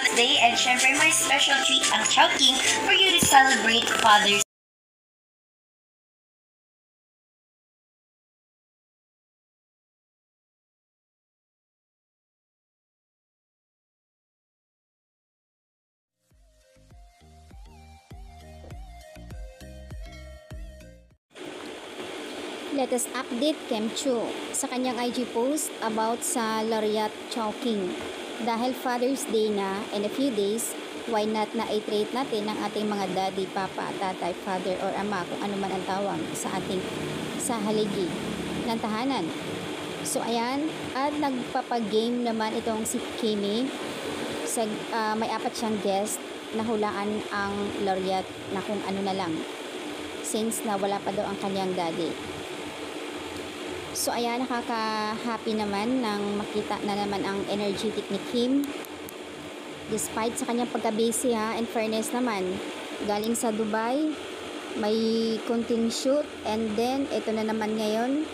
birthday and syempre my special treat ang Chowking for you to celebrate Father's Latest update Kem Chu sa kanyang IG post about sa Laureate Chowking. Dahil Father's Day na in a few days, why not na i-treat natin ang ating mga daddy, papa, tatay, father or ama kung ano man ang tawag sa ating sa haligi ng tahanan. So ayan, at nagpapag-game naman itong si Kimi. May 4 siyang guest na hulaan ang Laureate na kung ano na lang since na wala pa daw ang kanyang daddy. So ayan, nakaka-happy naman nang makita na naman ang energetic ni Kim. Despite sa kanyang pagka-busy in fairness naman, galing sa Dubai, may konting shoot and then ito na naman ngayon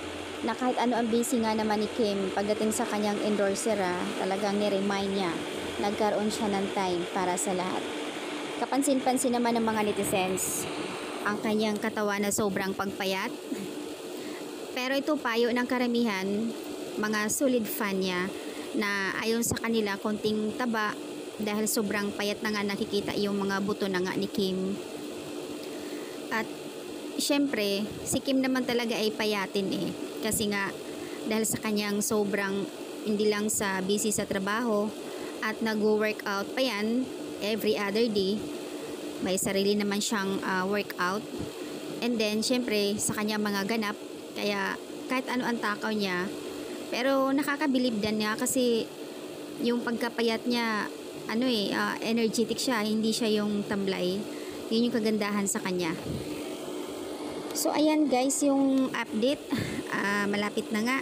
na kahit ano ang busy nga naman ni Kim, pagdating sa kanyang endorser talagang ni-remind niya, nagkaroon siya ng time para sa lahat. Kapansin-pansin naman ng mga netizens ang kanyang katawan na sobrang pagpayat. Pero ito payo ng karamihan, mga solid fan niya na ayon sa kanila konting taba dahil sobrang payat na nga nakikita yung mga buto na nga ni Kim. At syempre, si Kim naman talaga ay payatin kasi nga dahil sa kanyang sobrang hindi lang sa busy sa trabaho at nag-workout pa yan every other day. May sarili naman siyang workout. And then syempre sa kanyang mga ganap, kaya kahit ano ang takaw niya, pero nakakabilib din niya kasi yung pagkapayat niya, energetic siya, hindi siya yung tamlay. Yun yung kagandahan sa kanya. So ayan guys, yung update, malapit na nga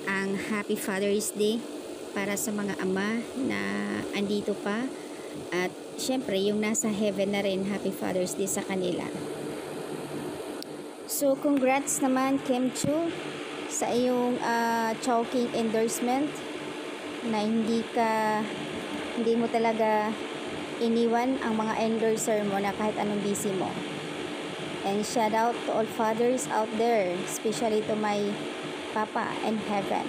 ang Happy Father's Day para sa mga ama na andito pa. At syempre yung nasa heaven na rin, Happy Father's Day sa kanila. So, congrats naman Kem Chu sa iyong Chowking endorsement na hindi mo talaga iniwan ang mga endorser mo na kahit anong busy mo. And shout out to all fathers out there, especially to my papa in heaven.